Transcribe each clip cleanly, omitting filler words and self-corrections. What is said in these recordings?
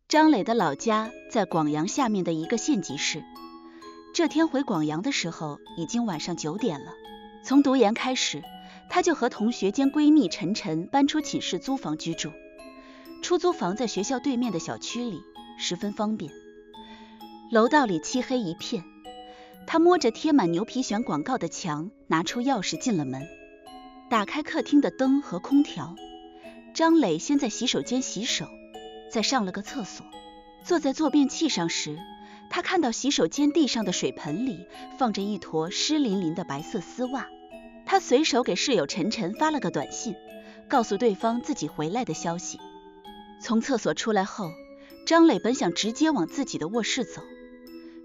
张磊的老家在广阳下面的一个县级市。这天回广阳的时候，已经晚上9点了。从读研开始，她就和同学兼闺蜜晨晨搬出寝室租房居住。出租房在学校对面的小区里，十分方便。楼道里漆黑一片，她摸着贴满牛皮癣广告的墙，拿出钥匙进了门，打开客厅的灯和空调。张磊先在洗手间洗手，再上了个厕所。坐在坐便器上时，他看到洗手间地上的水盆里放着一坨湿淋淋的白色丝袜。他随手给室友晨晨发了个短信，告诉对方自己回来的消息。从厕所出来后，张磊本想直接往自己的卧室走，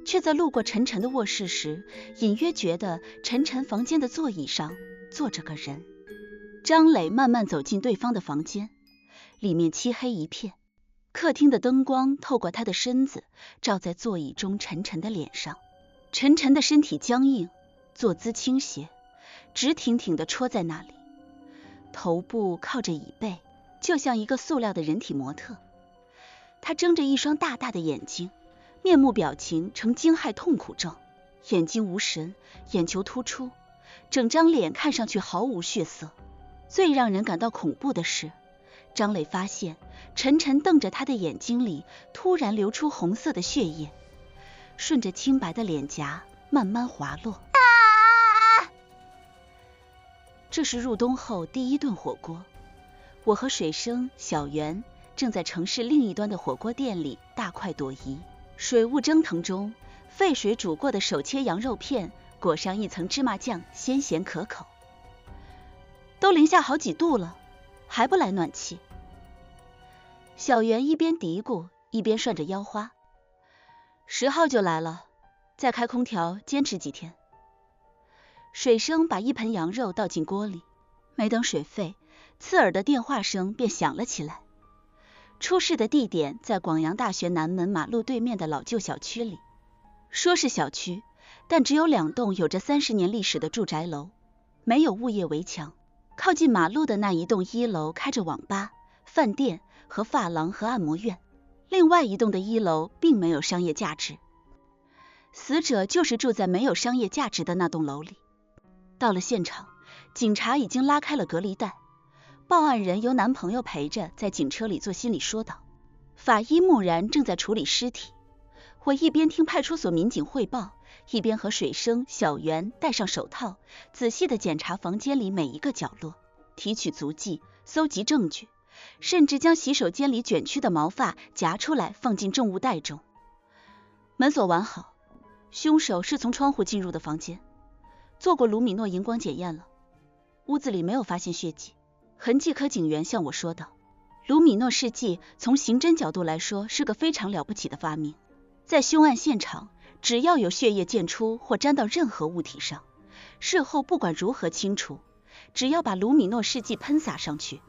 却在路过晨晨的卧室时，隐约觉得晨晨房间的座椅上坐着个人。张磊慢慢走进对方的房间，里面漆黑一片，客厅的灯光透过他的身子，照在座椅中晨晨的脸上。晨晨的身体僵硬，坐姿倾斜，直挺挺地戳在那里，头部靠着椅背，就像一个塑料的人体模特。他睁着一双大大的眼睛，面目表情呈惊骇痛苦状，眼睛无神，眼球突出，整张脸看上去毫无血色。最让人感到恐怖的是，张磊发现晨晨瞪着他的眼睛里突然流出红色的血液，顺着清白的脸颊慢慢滑落。这是入冬后第一顿火锅，我和水生、小袁正在城市另一端的火锅店里大快朵颐。水雾蒸腾中，沸水煮过的手切羊肉片裹上一层芝麻酱，鲜咸可口。都零下好几度了，还不来暖气？小袁一边嘀咕一边涮着腰花。10号就来了，再开空调坚持几天。水生把一盆羊肉倒进锅里，没等水沸，刺耳的电话声便响了起来。出事的地点在广阳大学南门马路对面的老旧小区里。说是小区，但只有2栋有着30年历史的住宅楼，没有物业围墙。靠近马路的那一栋1楼开着网吧、饭店和发廊和按摩院，另外一栋的1楼并没有商业价值。死者就是住在没有商业价值的那栋楼里。到了现场，警察已经拉开了隔离带，报案人由男朋友陪着在警车里做心理疏导，法医木然正在处理尸体。我一边听派出所民警汇报，一边和水生、小袁戴上手套，仔细地检查房间里每一个角落，提取足迹，搜集证据，甚至将洗手间里卷曲的毛发夹出来放进证物袋中。门锁完好，凶手是从窗户进入的房间，做过卢米诺荧光检验了，屋子里没有发现血迹。痕迹科警员向我说道，卢米诺试剂从刑侦角度来说是个非常了不起的发明。在凶案现场，只要有血液溅出或沾到任何物体上，事后不管如何清除，只要把卢米诺试剂喷洒上去，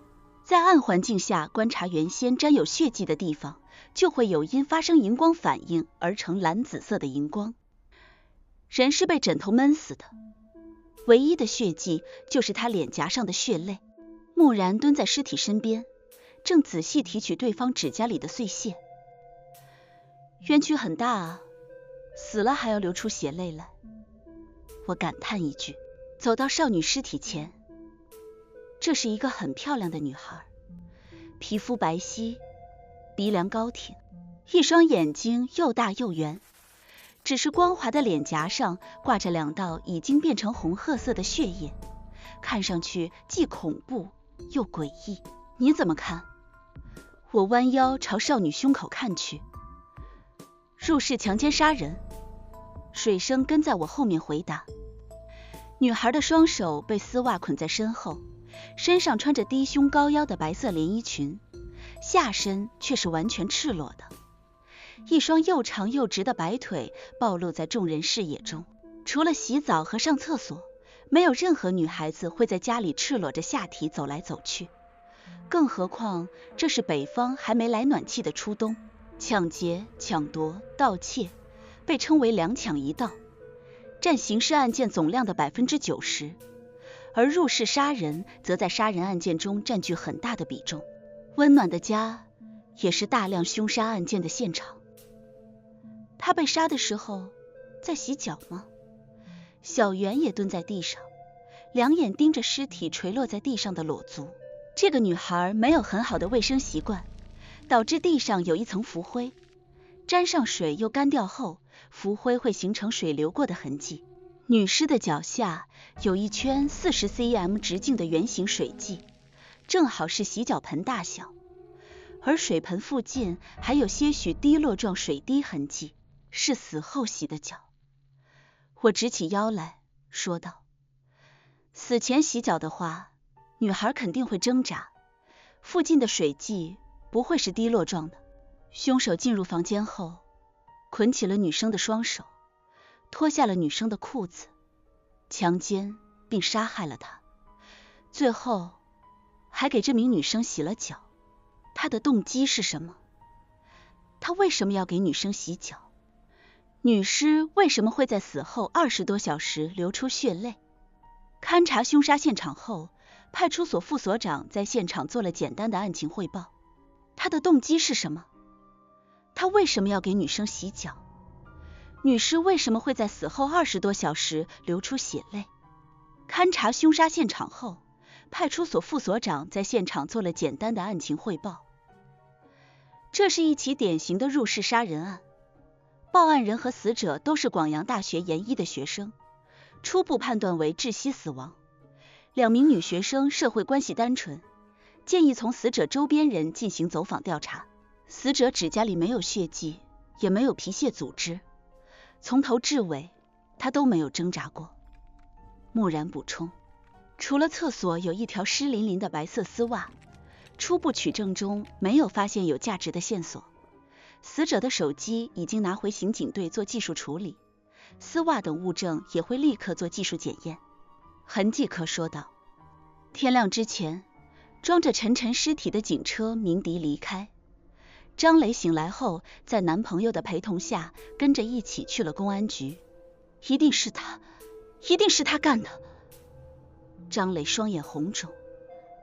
在暗环境下观察原先沾有血迹的地方，就会有因发生荧光反应而成蓝紫色的荧光。人是被枕头闷死的，唯一的血迹就是他脸颊上的血泪。木然蹲在尸体身边，正仔细提取对方指甲里的碎屑。冤屈很大啊，死了还要流出血泪来。我感叹一句，走到少女尸体前。这是一个很漂亮的女孩，皮肤白皙，鼻梁高挺，一双眼睛又大又圆，只是光滑的脸颊上挂着2道已经变成红褐色的血液，看上去既恐怖又诡异。你怎么看？我弯腰朝少女胸口看去。入室强奸杀人。水生跟在我后面回答。女孩的双手被丝袜捆在身后，身上穿着低胸高腰的白色连衣裙，下身却是完全赤裸的，一双又长又直的白腿暴露在众人视野中。除了洗澡和上厕所，没有任何女孩子会在家里赤裸着下体走来走去，更何况这是北方还没来暖气的初冬。抢劫、抢夺、盗窃被称为2抢1盗，占刑事案件总量的 90%， 而入室杀人则在杀人案件中占据很大的比重。温暖的家也是大量凶杀案件的现场。他被杀的时候在洗脚吗？小袁也蹲在地上，两眼盯着尸体垂落在地上的裸足。这个女孩没有很好的卫生习惯，导致地上有一层浮灰，沾上水又干掉后，浮灰会形成水流过的痕迹。女尸的脚下有一圈40 cm 直径的圆形水迹，正好是洗脚盆大小，而水盆附近还有些许滴落状水滴痕迹，是死后洗的脚。我直起腰来说道，死前洗脚的话，女孩肯定会挣扎，附近的水迹不会是滴落状的。凶手进入房间后，捆起了女生的双手，脱下了女生的裤子，强奸并杀害了她，最后还给这名女生洗了脚。他的动机是什么？他为什么要给女生洗脚？女尸为什么会在死后20多小时流出血泪？勘察凶杀现场后，派出所副所长在现场做了简单的案情汇报。他的动机是什么？他为什么要给女生洗脚？女尸为什么会在死后20多小时流出血泪？勘察凶杀现场后，派出所副所长在现场做了简单的案情汇报。这是一起典型的入室杀人案，报案人和死者都是广阳大学研一的学生，初步判断为窒息死亡。2名女学生社会关系单纯，建议从死者周边人进行走访调查。死者指甲里没有血迹，也没有皮屑组织，从头至尾他都没有挣扎过。木然补充，除了厕所有一条湿淋淋的白色丝袜，初步取证中没有发现有价值的线索。死者的手机已经拿回刑警队做技术处理，丝袜等物证也会立刻做技术检验。痕迹科说道，天亮之前，装着陈晨尸体的警车鸣笛离开。张磊醒来后，在男朋友的陪同下，跟着一起去了公安局。一定是他干的。张磊双眼红肿，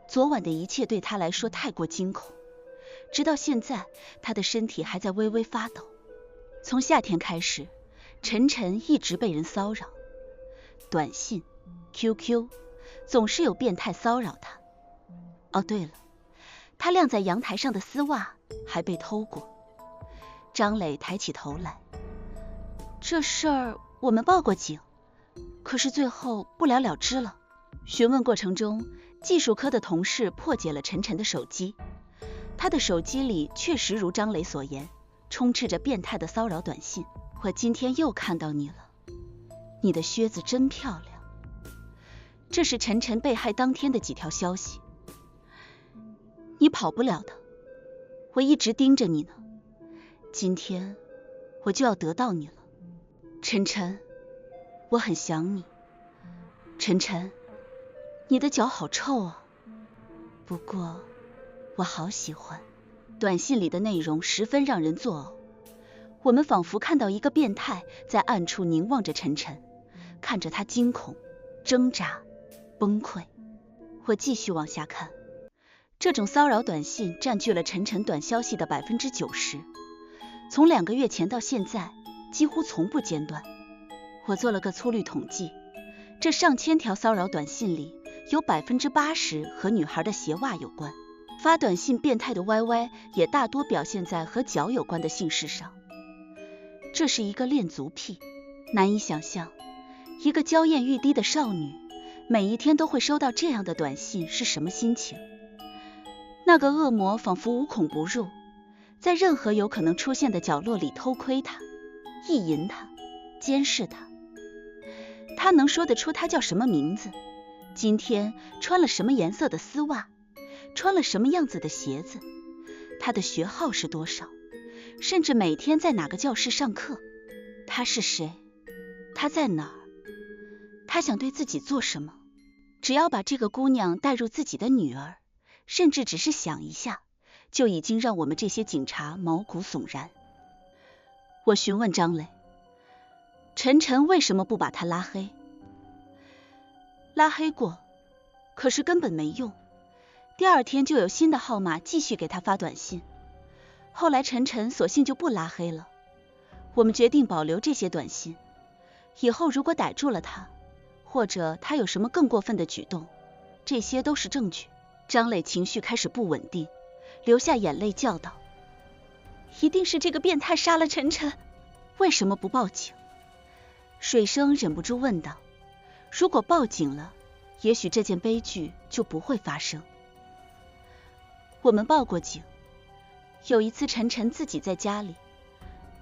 昨晚的一切对他来说太过惊恐，直到现在，他的身体还在微微发抖。从夏天开始，陈晨一直被人骚扰，短信、QQ， 总是有变态骚扰他。哦，对了，他晾在阳台上的丝袜还被偷过。张磊抬起头来，这事儿我们报过警，可是最后不了了之了。询问过程中，技术科的同事破解了陈晨的手机，他的手机里确实如张磊所言，充斥着变态的骚扰短信。我今天又看到你了，你的靴子真漂亮。这是陈晨被害当天的几条消息。你跑不了的，我一直盯着你呢，今天我就要得到你了。陈晨，我很想你。陈晨，你的脚好臭啊，不过我好喜欢。短信里的内容十分让人作呕，我们仿佛看到一个变态在暗处凝望着陈晨，看着他惊恐、挣扎、崩溃。我继续往下看，这种骚扰短信占据了陈晨短消息的 90%， 从2个月前到现在几乎从不间断。我做了个粗略统计，这上千条骚扰短信里有 80% 和女孩的鞋袜有关。发短信变态的 YY 也大多表现在和脚有关的姓氏上。这是一个恋足癖，难以想象一个娇艳欲滴的少女每一天都会收到这样的短信是什么心情。那个恶魔仿佛无孔不入，在任何有可能出现的角落里偷窥她、意淫她、监视她。他能说得出她叫什么名字，今天穿了什么颜色的丝袜，穿了什么样子的鞋子，他的学号是多少，甚至每天在哪个教室上课。他是谁？他在哪儿？他想对自己做什么？只要把这个姑娘带入自己的女儿，甚至只是想一下，就已经让我们这些警察毛骨悚然。我询问张磊，陈晨为什么不把他拉黑？拉黑过，可是根本没用。第二天就有新的号码继续给他发短信。后来晨晨索性就不拉黑了，我们决定保留这些短信，以后如果逮住了他，或者他有什么更过分的举动，这些都是证据。张磊情绪开始不稳定，流下眼泪叫道：一定是这个变态杀了晨晨，为什么不报警？水生忍不住问道。如果报警了，也许这件悲剧就不会发生。我们报过警，有一次晨晨自己在家里，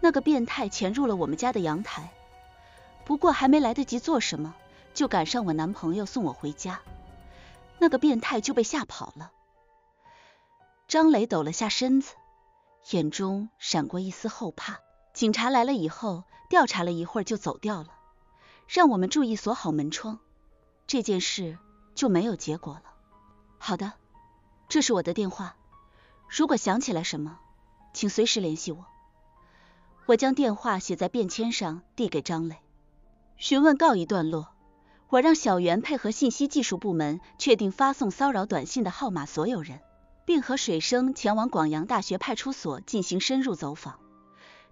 那个变态潜入了我们家的阳台，不过还没来得及做什么，就赶上我男朋友送我回家，那个变态就被吓跑了。张磊抖了下身子，眼中闪过一丝后怕。警察来了以后，调查了一会儿就走掉了，让我们注意锁好门窗，这件事就没有结果了。好的，这是我的电话，如果想起来什么，请随时联系我。我将电话写在便签上递给张磊。询问告一段落，我让小袁配合信息技术部门确定发送骚扰短信的号码所有人，并和水生前往广阳大学派出所进行深入走访。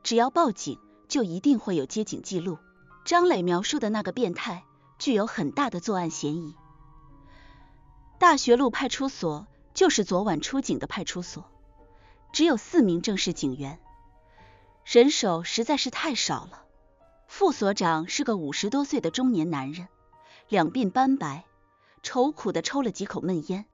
只要报警，就一定会有接警记录。张磊描述的那个变态具有很大的作案嫌疑。大学路派出所就是昨晚出警的派出所，只有4名正式警员，人手实在是太少了。副所长是个50多岁的中年男人，两鬓斑白，愁苦地抽了几口闷烟。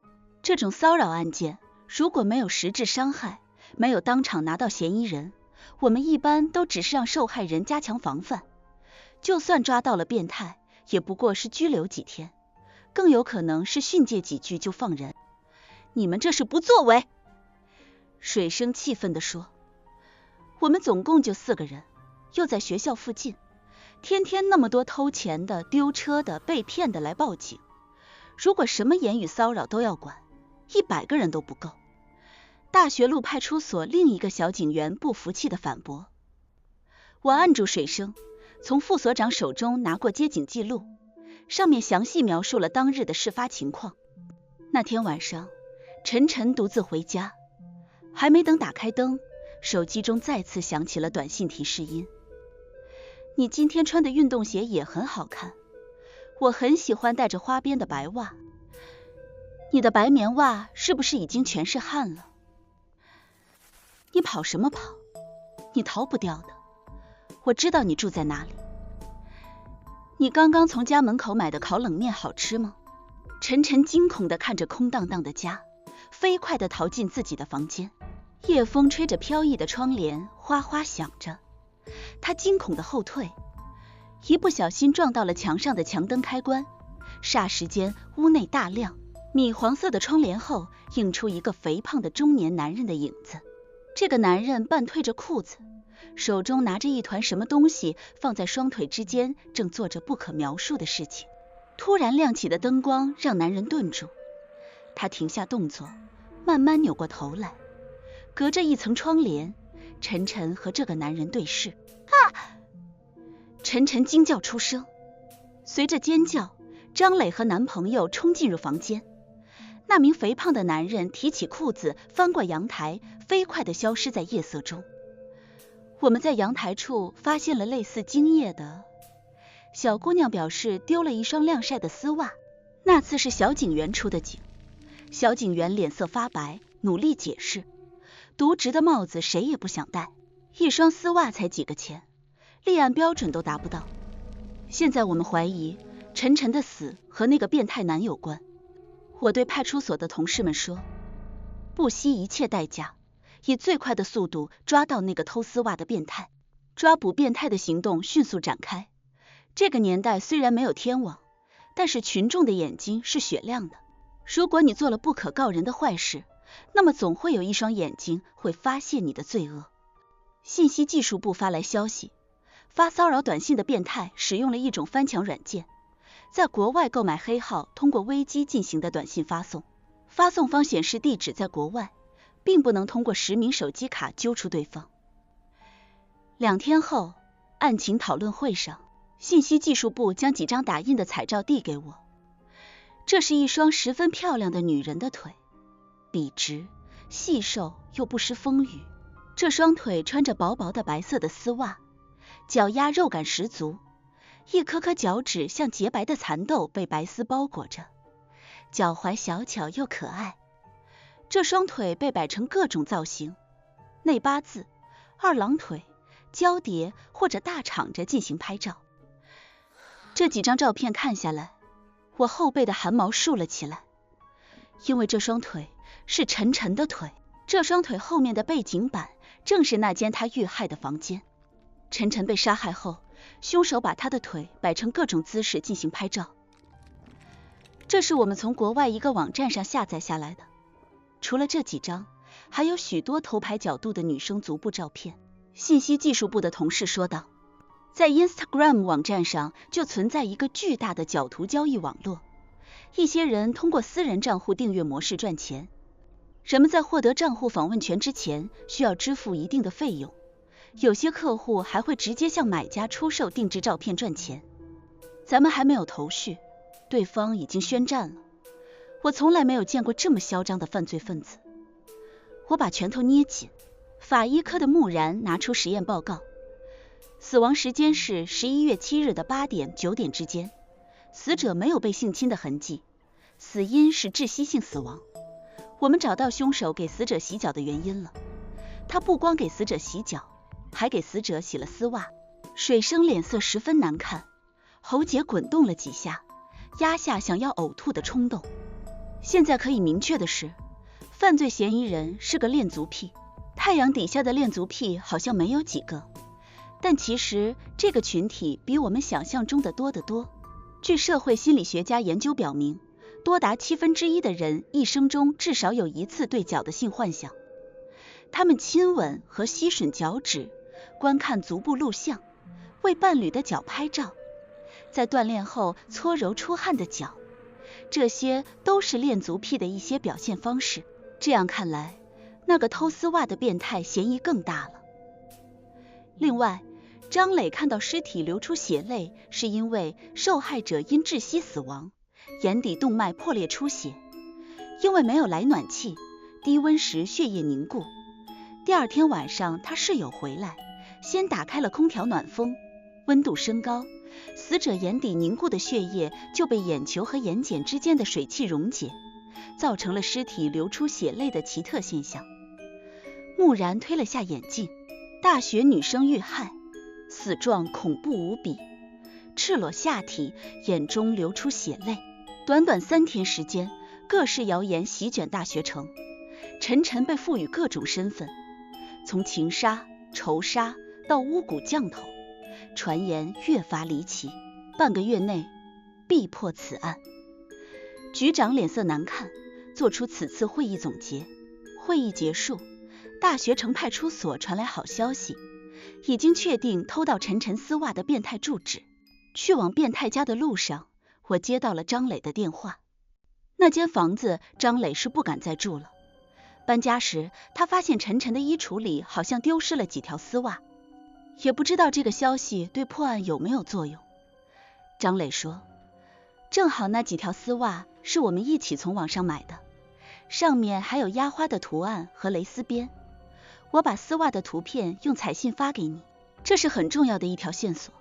这种骚扰案件如果没有实质伤害，没有当场拿到嫌疑人，我们一般都只是让受害人加强防范，就算抓到了变态，也不过是拘留几天，更有可能是训诫几句就放人。你们这是不作为！水生气愤地说。我们总共就4个人，又在学校附近，天天那么多偷钱的、丢车的、被骗的来报警，如果什么言语骚扰都要管，100个人都不够。大学路派出所另一个小警员不服气地反驳。我按住水生，从副所长手中拿过接警记录，上面详细描述了当日的事发情况。那天晚上，晨晨独自回家，还没等打开灯，手机中再次响起了短信提示音。你今天穿的运动鞋也很好看，我很喜欢带着花边的白袜，你的白棉袜是不是已经全是汗了？你跑什么跑？你逃不掉的，我知道你住在哪里。你刚刚从家门口买的烤冷面好吃吗？晨晨惊恐地看着空荡荡的家，飞快地逃进自己的房间。夜风吹着飘逸的窗帘，哗哗响着。他惊恐地后退，一不小心撞到了墙上的墙灯开关，霎时间屋内大亮，米黄色的窗帘后映出一个肥胖的中年男人的影子。这个男人半褪着裤子，手中拿着一团什么东西放在双腿之间，正做着不可描述的事情。突然亮起的灯光让男人顿住，他停下动作，慢慢扭过头来，隔着一层窗帘，晨晨和这个男人对视。啊！晨晨惊叫出声，随着尖叫，张磊和男朋友冲进入房间。那名肥胖的男人提起裤子，翻过阳台，飞快地消失在夜色中。我们在阳台处发现了类似精液的。小姑娘表示丢了一双晾晒的丝袜，那次是小警员出的警。小警员脸色发白，努力解释，渎职的帽子谁也不想戴，一双丝袜才几个钱，立案标准都达不到。现在我们怀疑晨晨的死和那个变态男有关。我对派出所的同事们说，不惜一切代价，以最快的速度抓到那个偷丝袜的变态。抓捕变态的行动迅速展开。这个年代虽然没有天网，但是群众的眼睛是雪亮的。如果你做了不可告人的坏事，那么总会有一双眼睛会发现你的罪恶。信息技术部发来消息，发骚扰短信的变态使用了一种翻墙软件，在国外购买黑号，通过微机进行的短信发送。发送方显示地址在国外，并不能通过实名手机卡揪出对方。2天后，案情讨论会上，信息技术部将几张打印的彩照递给我。这是一双十分漂亮的女人的腿，笔直、细瘦又不失丰腴，这双腿穿着薄薄的白色的丝袜，脚丫肉感十足，一颗颗脚趾像洁白的蚕豆被白丝包裹着，脚踝小巧又可爱。这双腿被摆成各种造型，内八字、二郎腿、交叠或者大敞着进行拍照。这几张照片看下来，我后背的汗毛竖了起来，因为这双腿是陈晨的腿，这双腿后面的背景板正是那间他遇害的房间。陈晨被杀害后，凶手把他的腿摆成各种姿势进行拍照。这是我们从国外一个网站上下载下来的，除了这几张，还有许多偷拍角度的女生足部照片。信息技术部的同事说道，在 Instagram 网站上就存在一个巨大的角图交易网络，一些人通过私人账户订阅模式赚钱。人们在获得账户访问权之前需要支付一定的费用，有些客户还会直接向买家出售定制照片赚钱。咱们还没有头绪，对方已经宣战了。我从来没有见过这么嚣张的犯罪分子。我把拳头捏紧。法医科的木然拿出实验报告，死亡时间是11月7日的8点9点之间，死者没有被性侵的痕迹，死因是窒息性死亡。我们找到凶手给死者洗脚的原因了，他不光给死者洗脚，还给死者洗了丝袜。水生脸色十分难看，喉结滚动了几下，压下想要呕吐的冲动。现在可以明确的是，犯罪嫌疑人是个恋足癖。太阳底下的恋足癖好像没有几个，但其实这个群体比我们想象中的多得多。据社会心理学家研究表明，多达1/7的人一生中至少有一次对脚的性幻想。他们亲吻和吸吮脚趾，观看足部录像，为伴侣的脚拍照，在锻炼后搓揉出汗的脚，这些都是恋足癖的一些表现方式。这样看来，那个偷丝袜的变态嫌疑更大了。另外，张磊看到尸体流出血泪，是因为受害者因窒息死亡，眼底动脉破裂出血，因为没有来暖气，低温时血液凝固。第二天晚上，他室友回来，先打开了空调暖风，温度升高，死者眼底凝固的血液就被眼球和眼睑之间的水汽溶解，造成了尸体流出血泪的奇特现象。木然推了下眼镜，大学女生遇害，死状恐怖无比，赤裸下体，眼中流出血泪。短短3天时间，各式谣言席卷大学城，陈晨被赋予各种身份，从情杀、仇杀到巫蛊降头，传言越发离奇。半个月内必破此案。局长脸色难看，做出此次会议总结。会议结束，大学城派出所传来好消息，已经确定偷到陈晨丝袜的变态住址。去往变态家的路上，我接到了张磊的电话。那间房子张磊是不敢再住了，搬家时他发现陈晨的衣橱里好像丢失了几条丝袜，也不知道这个消息对破案有没有作用。张磊说，正好那几条丝袜是我们一起从网上买的，上面还有压花的图案和蕾丝边。我把丝袜的图片用彩信发给你，这是很重要的一条线索。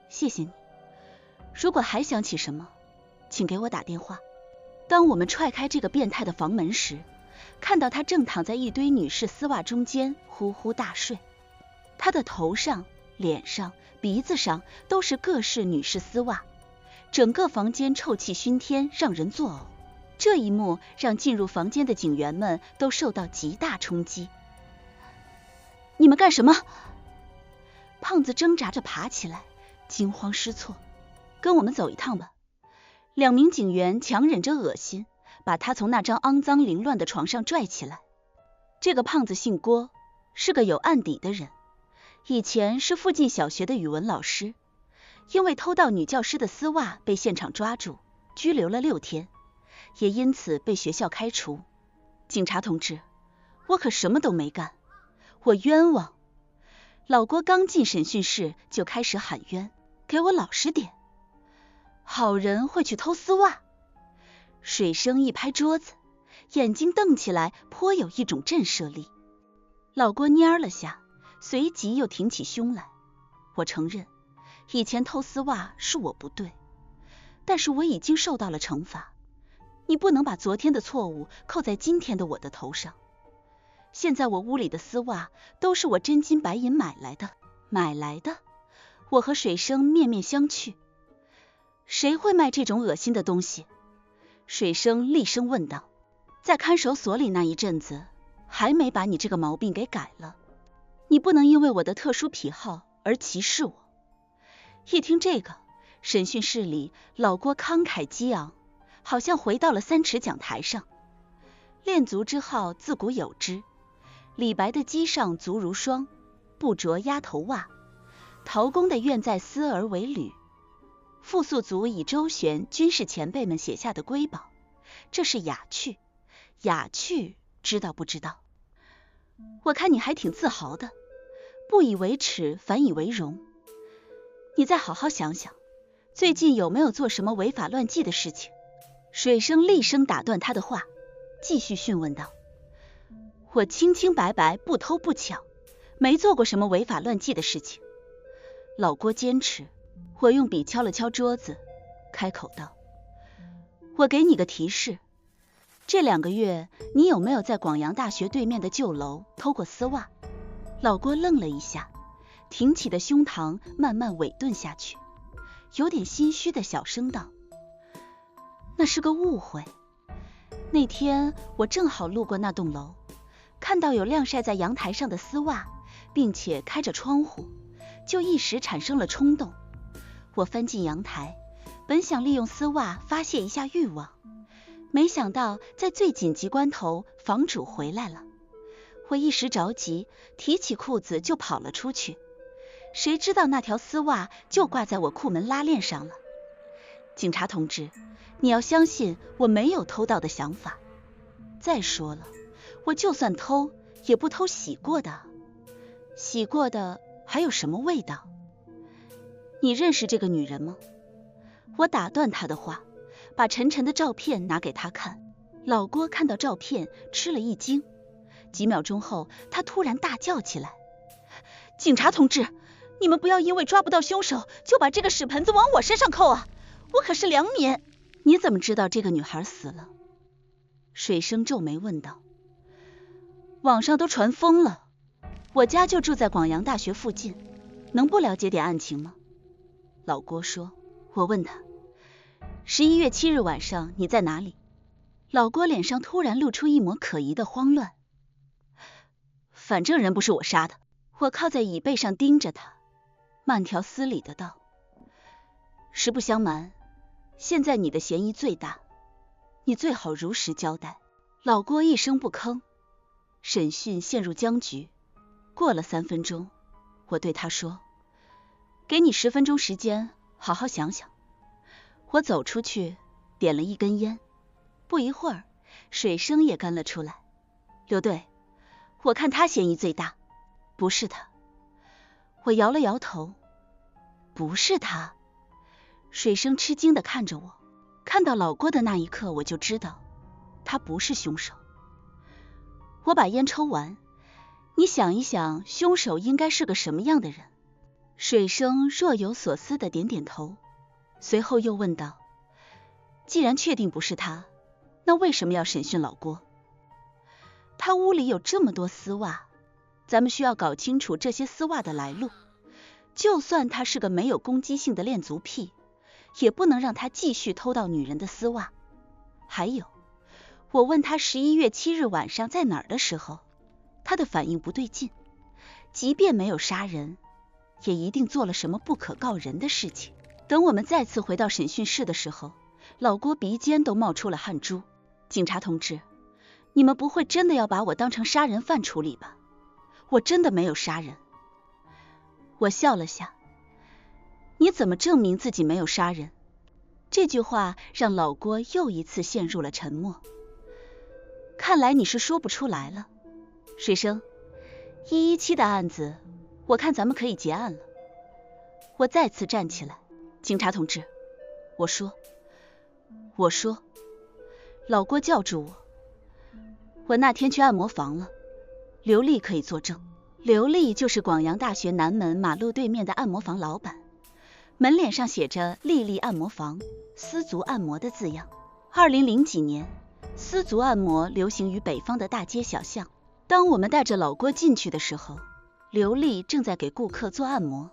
谢谢你。如果还想起什么，请给我打电话。当我们踹开这个变态的房门时，看到他正躺在一堆女士丝袜中间呼呼大睡，他的头上、脸上、鼻子上都是各式女士丝袜，整个房间臭气熏天，让人作呕。这一幕让进入房间的警员们都受到极大冲击。你们干什么？胖子挣扎着爬起来，惊慌失措。跟我们走一趟吧。2名警员强忍着恶心，把他从那张肮脏凌乱的床上拽起来。这个胖子姓郭，是个有案底的人，以前是附近小学的语文老师，因为偷盗女教师的丝袜被现场抓住，拘留了6天，也因此被学校开除。警察同志，我可什么都没干，我冤枉。老郭刚进审讯室就开始喊冤，给我老实点。好人会去偷丝袜？水生一拍桌子，眼睛瞪起来，颇有一种震慑力。老郭蔫了下，随即又挺起胸来。我承认，以前偷丝袜是我不对，但是我已经受到了惩罚。你不能把昨天的错误扣在今天的我的头上。现在我屋里的丝袜都是我真金白银买来的。我和水生面面相觑。谁会卖这种恶心的东西？水生厉声问道。在看守所里那一阵子，还没把你这个毛病给改了。你不能因为我的特殊癖好而歧视我。一听这个，审讯室里老郭慷慨激昂，好像回到了3尺讲台上。练足之好自古有之，李白的机上足如霜，不着鸭头袜。陶公的愿在思而为履，复素足以周旋，均是前辈们写下的瑰宝。这是雅趣，雅趣知道不知道？我看你还挺自豪的，不以为耻，反以为荣。你再好好想想，最近有没有做什么违法乱纪的事情？水生厉声打断他的话，继续讯问道。我清清白白，不偷不抢，没做过什么违法乱纪的事情。老郭坚持。我用笔敲了敲桌子，开口道。我给你个提示，这2个月你有没有在广阳大学对面的旧楼偷过丝袜？老郭愣了一下，挺起的胸膛慢慢萎顿下去，有点心虚的小声道。那是个误会。那天我正好路过那栋楼，看到有晾晒在阳台上的丝袜，并且开着窗户，就一时产生了冲动。我翻进阳台，本想利用丝袜发泄一下欲望，没想到在最紧急关头，房主回来了。我一时着急，提起裤子就跑了出去，谁知道那条丝袜就挂在我裤门拉链上了。警察同志，你要相信我没有偷盗的想法。再说了，我就算偷，也不偷洗过的，洗过的还有什么味道？你认识这个女人吗？我打断他的话，把陈晨的照片拿给他看。老郭看到照片吃了一惊，几秒钟后他突然大叫起来。警察同志，你们不要因为抓不到凶手就把这个屎盆子往我身上扣啊，我可是良民。你怎么知道这个女孩死了？水生皱眉问道。网上都传疯了，我家就住在广阳大学附近，能不了解点案情吗？老郭说。我问他，11月7日晚上你在哪里？老郭脸上突然露出一抹可疑的慌乱。反正人不是我杀的。我靠在椅背上盯着他，慢条斯理的道。实不相瞒，现在你的嫌疑最大，你最好如实交代。老郭一声不吭，审讯陷入僵局。过了3分钟，我对他说，给你10分钟时间，好好想想。我走出去，点了一根烟。不一会儿，水生也跟了出来。刘队，我看他嫌疑最大。不是他。我摇了摇头。不是他。水生吃惊地看着我，看到老郭的那一刻，我就知道他不是凶手。我把烟抽完，你想一想，凶手应该是个什么样的人？水生若有所思地点点头，随后又问道，既然确定不是他，那为什么要审讯老郭？他屋里有这么多丝袜，咱们需要搞清楚这些丝袜的来路。就算他是个没有攻击性的恋足癖，也不能让他继续偷盗女人的丝袜。还有，我问他11月7日晚上在哪儿的时候，他的反应不对劲，即便没有杀人，也一定做了什么不可告人的事情。等我们再次回到审讯室的时候，老郭鼻尖都冒出了汗珠。警察同志，你们不会真的要把我当成杀人犯处理吧？我真的没有杀人。我笑了下。你怎么证明自己没有杀人？这句话让老郭又一次陷入了沉默。看来你是说不出来了。水生，117的案子，我看咱们可以结案了。我再次站起来。警察同志，我说。老郭叫住我。我那天去按摩房了，刘丽可以作证。刘丽就是广阳大学南门马路对面的按摩房老板，门脸上写着丽丽按摩房丝足按摩的字样。2000几年，丝足按摩流行于北方的大街小巷。当我们带着老郭进去的时候，刘丽正在给顾客做按摩。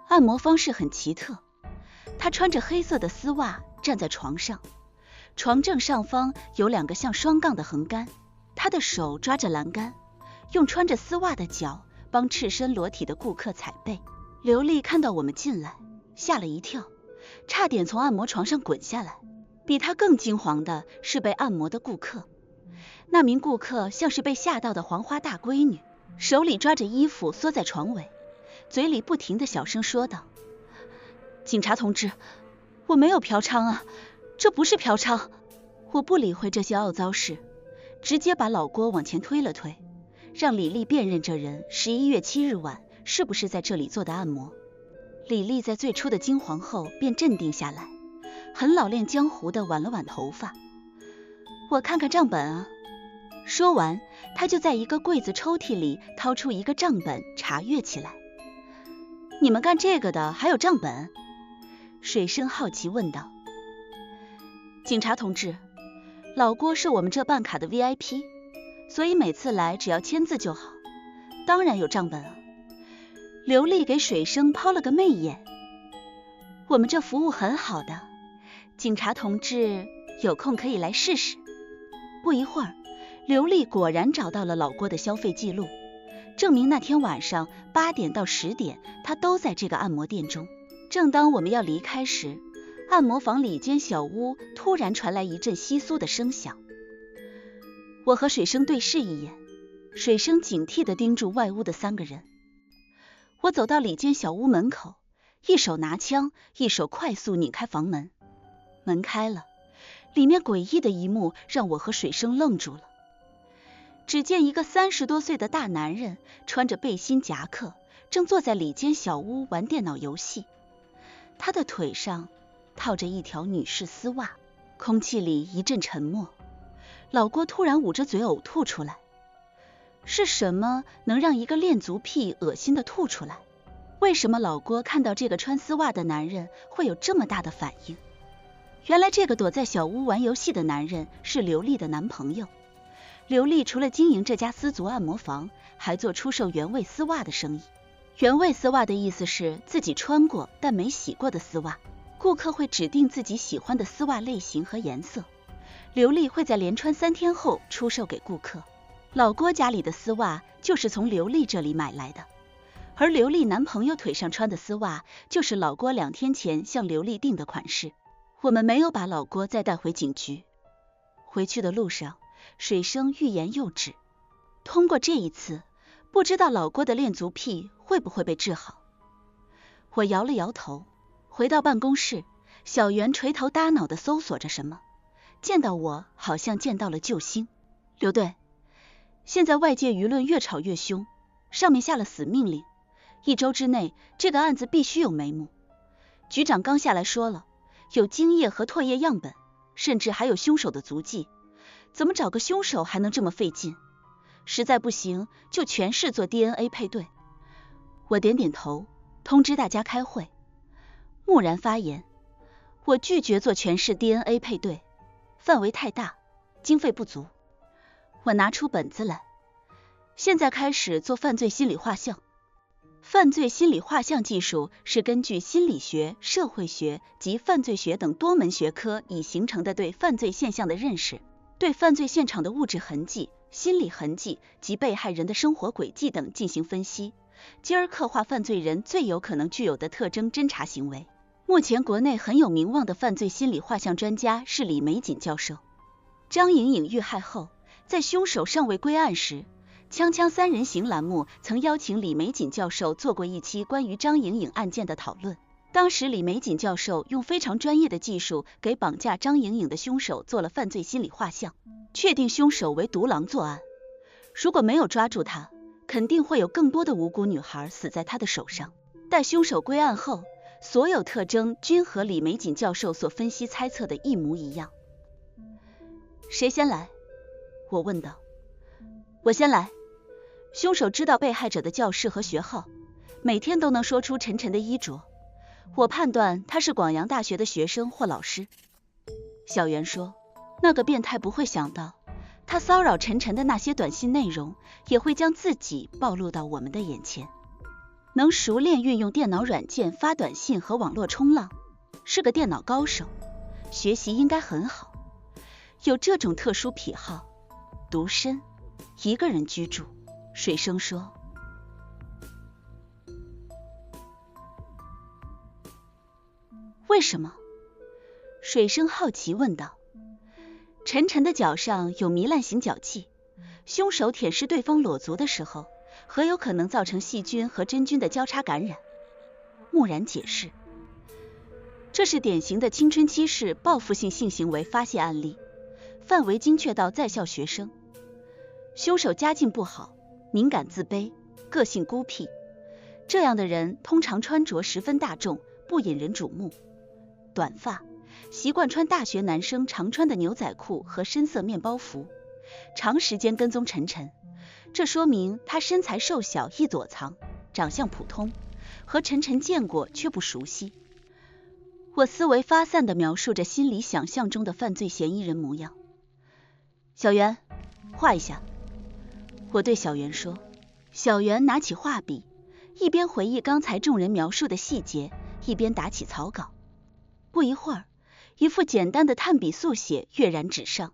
按摩方式很奇特，她穿着黑色的丝袜站在床上，床正上方有2个像双杠的横杆，她的手抓着栏杆，用穿着丝袜的脚帮赤身裸体的顾客踩背。刘丽看到我们进来，吓了一跳，差点从按摩床上滚下来。比她更惊惶的是被按摩的顾客，那名顾客像是被吓到的黄花大闺女，手里抓着衣服缩在床尾，嘴里不停地小声说道：警察同志，我没有嫖娼啊，这不是嫖娼。我不理会这些傲糟事，直接把老郭往前推了推，让李丽辨认这人11月7日晚是不是在这里做的按摩。李丽在最初的惊惶后便镇定下来，很老练江湖的挽了挽头发。我看看账本啊。说完，他就在一个柜子抽屉里掏出一个账本查阅起来。你们干这个的还有账本？水生好奇问道。警察同志，老郭是我们这办卡的 VIP， 所以每次来只要签字就好，当然有账本啊。刘丽给水生抛了个媚眼。我们这服务很好的，警察同志有空可以来试试。不一会儿，刘丽果然找到了老郭的消费记录，证明那天晚上8点到10点他都在这个按摩店中。正当我们要离开时，按摩房里间小屋突然传来一阵窸窣的声响。我和水生对视一眼，水生警惕地盯住外屋的3个人。我走到里间小屋门口，一手拿枪，一手快速拧开房门。门开了，里面诡异的一幕让我和水生愣住了。只见一个30多岁的大男人，穿着背心夹克，正坐在里间小屋玩电脑游戏。他的腿上套着一条女士丝袜。空气里一阵沉默。老郭突然捂着嘴呕吐出来。是什么能让一个恋足癖恶心的吐出来？为什么老郭看到这个穿丝袜的男人会有这么大的反应？原来这个躲在小屋玩游戏的男人是刘丽的男朋友。刘丽除了经营这家丝足按摩房，还做出售原味丝袜的生意。原味丝袜的意思是自己穿过但没洗过的丝袜，顾客会指定自己喜欢的丝袜类型和颜色，刘丽会在连穿3天后出售给顾客。老郭家里的丝袜就是从刘丽这里买来的，而刘丽男朋友腿上穿的丝袜就是老郭2天前向刘丽订的款式。我们没有把老郭再带回警局。回去的路上，水生欲言又止。通过这一次，不知道老郭的恋足癖会不会被治好。我摇了摇头。回到办公室，小袁垂头搭脑地搜索着什么，见到我好像见到了救星。刘队，现在外界舆论越吵越凶，上面下了死命令，1周之内这个案子必须有眉目。局长刚下来说了，有精液和唾液样本，甚至还有凶手的足迹，怎么找个凶手还能这么费劲？实在不行就全市做 DNA 配对。我点点头，通知大家开会。蓦然发言，我拒绝做全市 DNA 配对，范围太大，经费不足。我拿出本子来，现在开始做犯罪心理画像。犯罪心理画像技术是根据心理学、社会学及犯罪学等多门学科已形成的对犯罪现象的认识，对犯罪现场的物质痕迹、心理痕迹及被害人的生活轨迹等进行分析，进而刻画犯罪人最有可能具有的特征侦查行为。目前国内很有名望的犯罪心理画像专家是李玫瑾教授。张颖颖遇害后，在凶手尚未归案时，锵锵三人行栏目曾邀请李玫瑾教授做过一期关于张颖颖案件的讨论。当时李玫瑾教授用非常专业的技术给绑架张颖颖的凶手做了犯罪心理画像，确定凶手为独狼作案。如果没有抓住他，肯定会有更多的无辜女孩死在他的手上。待凶手归案后，所有特征均和李玫瑾教授所分析猜测的一模一样。谁先来？我问道。我先来。凶手知道被害者的教室和学号，每天都能说出晨晨的衣着。我判断他是广阳大学的学生或老师。小袁说，那个变态不会想到，他骚扰晨晨的那些短信内容，也会将自己暴露到我们的眼前。能熟练运用电脑软件发短信和网络冲浪，是个电脑高手，学习应该很好。有这种特殊癖好，独身，一个人居住。水生说，为什么？水生好奇问道。晨晨的脚上有糜烂型脚迹，凶手舔舐对方裸足的时候，很有可能造成细菌和真菌的交叉感染。木然解释，这是典型的青春期式报复性性行为发泄案例，范围精确到在校学生。凶手家境不好，敏感自卑，个性孤僻，这样的人通常穿着十分大众，不引人瞩目。短发，习惯穿大学男生常穿的牛仔裤和深色面包服，长时间跟踪晨晨，这说明他身材瘦小易躲藏，长相普通，和晨晨见过却不熟悉。我思维发散地描述着心里想象中的犯罪嫌疑人模样。小袁，画一下。我对小袁说。小袁拿起画笔，一边回忆刚才众人描述的细节，一边打起草稿。不一会儿，一幅简单的炭笔速写跃然纸上，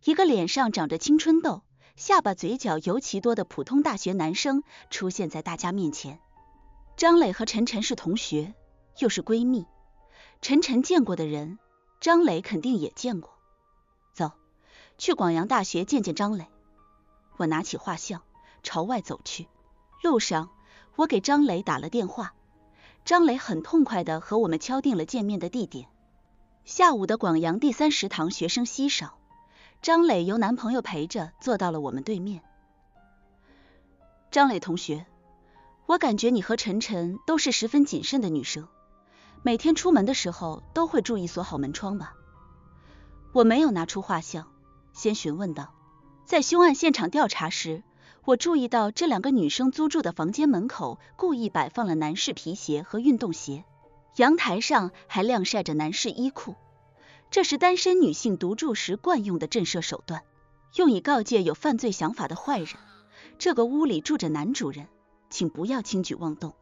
一个脸上长着青春痘，下巴嘴角尤其多的普通大学男生出现在大家面前。张磊和晨晨是同学，又是闺蜜，晨晨见过的人，张磊肯定也见过。走，去广阳大学见见张磊。我拿起画像朝外走去，路上我给张磊打了电话，张磊很痛快地和我们敲定了见面的地点。下午的广阳第3食堂学生稀少，张磊由男朋友陪着坐到了我们对面。张磊同学，我感觉你和晨晨都是十分谨慎的女生，每天出门的时候都会注意锁好门窗吧？我没有拿出画像，先询问道。在凶案现场调查时，我注意到这2个女生租住的房间门口故意摆放了男士皮鞋和运动鞋，阳台上还晾晒着男士衣裤，这是单身女性独住时惯用的震慑手段，用以告诫有犯罪想法的坏人，这个屋里住着男主人，请不要轻举妄动。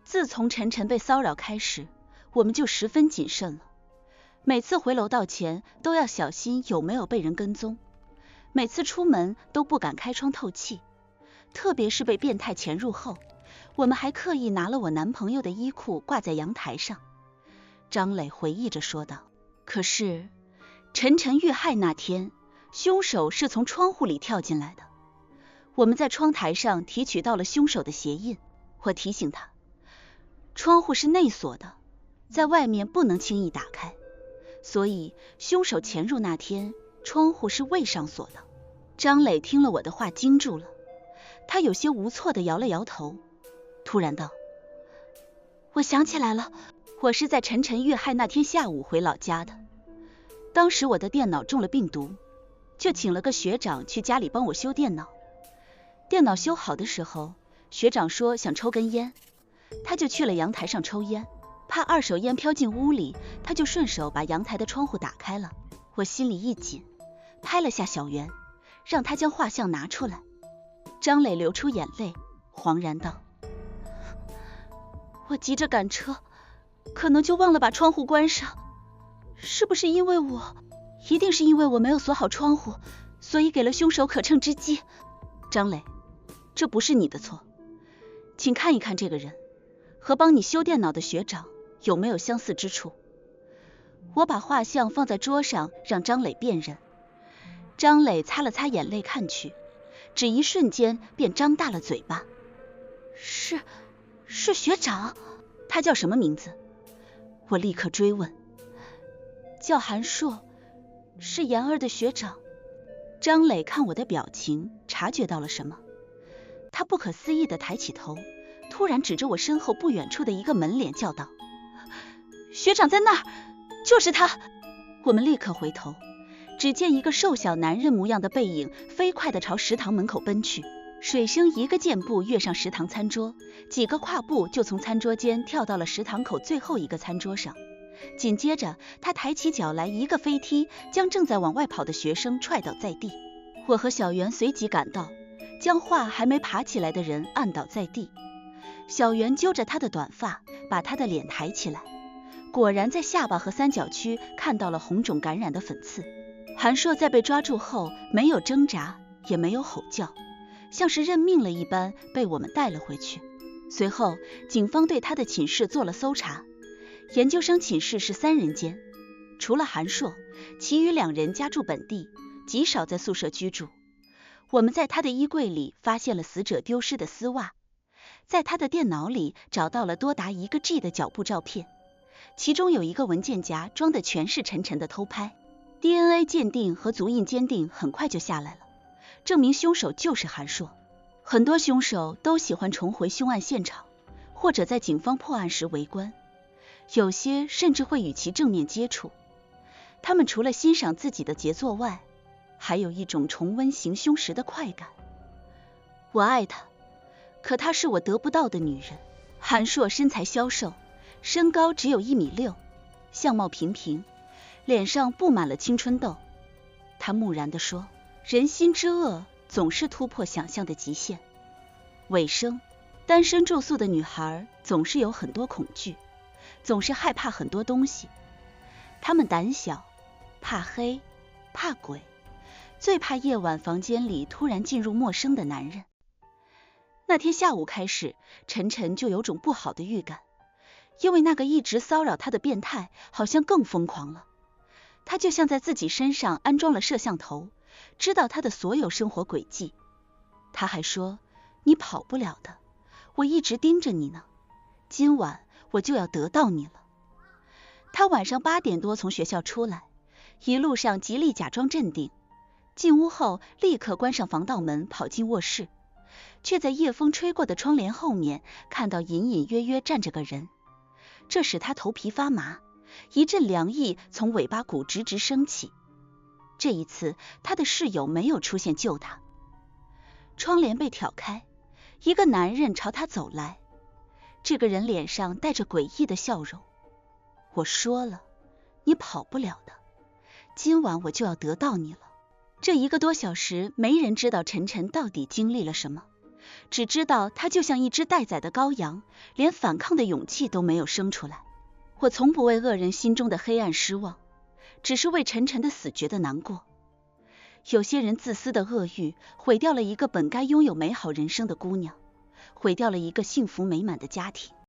自从晨晨被骚扰开始，我们就十分谨慎了，每次回楼道前都要小心有没有被人跟踪，每次出门都不敢开窗透气，特别是被变态潜入后，我们还刻意拿了我男朋友的衣裤挂在阳台上。张磊回忆着说道。可是晨晨遇害那天，凶手是从窗户里跳进来的，我们在窗台上提取到了凶手的鞋印。我提醒他，窗户是内锁的，在外面不能轻易打开，所以凶手潜入那天窗户是未上锁的。张磊听了我的话惊住了，他有些无措地摇了摇头，突然道，我想起来了，我是在晨晨遇害那天下午回老家的，当时我的电脑中了病毒，就请了个学长去家里帮我修电脑。电脑修好的时候，学长说想抽根烟，他就去了阳台上抽烟，怕二手烟飘进屋里，他就顺手把阳台的窗户打开了。我心里一紧，拍了下小袁，让他将画像拿出来。张磊流出眼泪，惶然道，我急着赶车，可能就忘了把窗户关上，是不是因为一定是因为我没有锁好窗户，所以给了凶手可乘之机。张磊，这不是你的错，请看一看这个人和帮你修电脑的学长有没有相似之处。我把画像放在桌上让张磊辨认。张磊擦了擦眼泪看去，只一瞬间便张大了嘴巴。是学长。他叫什么名字？我立刻追问。叫韩硕，是妍儿的学长。张磊看我的表情，察觉到了什么，他不可思议地抬起头，突然指着我身后不远处的一个门脸叫道，学长在那儿，就是他。我们立刻回头，只见一个瘦小男人模样的背影飞快地朝食堂门口奔去。水生一个箭步跃上食堂餐桌，几个跨步就从餐桌间跳到了食堂口最后一个餐桌上。紧接着，他抬起脚来一个飞踢，将正在往外跑的学生踹倒在地。我和小袁随即赶到，将话还没爬起来的人按倒在地。小袁揪着他的短发，把他的脸抬起来，果然在下巴和三角区看到了红肿感染的粉刺。韩硕在被抓住后没有挣扎，也没有吼叫，像是认命了一般被我们带了回去。随后，警方对他的寝室做了搜查。研究生寝室是3人间，除了韩硕，其余2人家住本地，极少在宿舍居住。我们在他的衣柜里发现了死者丢失的丝袜，在他的电脑里找到了多达1个G的脚步照片，其中有一个文件夹装的全是陈晨的偷拍。DNA 鉴定和足印鉴定很快就下来了，证明凶手就是韩硕。很多凶手都喜欢重回凶案现场，或者在警方破案时围观，有些甚至会与其正面接触。他们除了欣赏自己的杰作外，还有一种重温行凶时的快感。我爱她，可她是我得不到的女人。韩硕身材消瘦，身高只有1.6米，相貌平平，脸上布满了青春痘。他木然地说，人心之恶总是突破想象的极限。尾声，单身住宿的女孩总是有很多恐惧，总是害怕很多东西。她们胆小，怕黑，怕鬼，最怕夜晚房间里突然进入陌生的男人。那天下午开始，晨晨就有种不好的预感，因为那个一直骚扰她的变态好像更疯狂了。他就像在自己身上安装了摄像头，知道他的所有生活轨迹。他还说，你跑不了的，我一直盯着你呢，今晚我就要得到你了。他晚上8点多从学校出来，一路上极力假装镇定，进屋后立刻关上防盗门，跑进卧室，却在夜风吹过的窗帘后面看到隐隐约约站着个人，这使他头皮发麻，一阵凉意从尾巴骨直直升起。这一次他的室友没有出现救他。窗帘被挑开，一个男人朝他走来，这个人脸上带着诡异的笑容。我说了，你跑不了的，今晚我就要得到你了。这1个多小时，没人知道晨晨到底经历了什么，只知道他就像一只待宰的羔羊，连反抗的勇气都没有生出来。我从不为恶人心中的黑暗失望，只是为晨晨的死觉得难过。有些人自私的恶欲毁掉了一个本该拥有美好人生的姑娘，毁掉了一个幸福美满的家庭。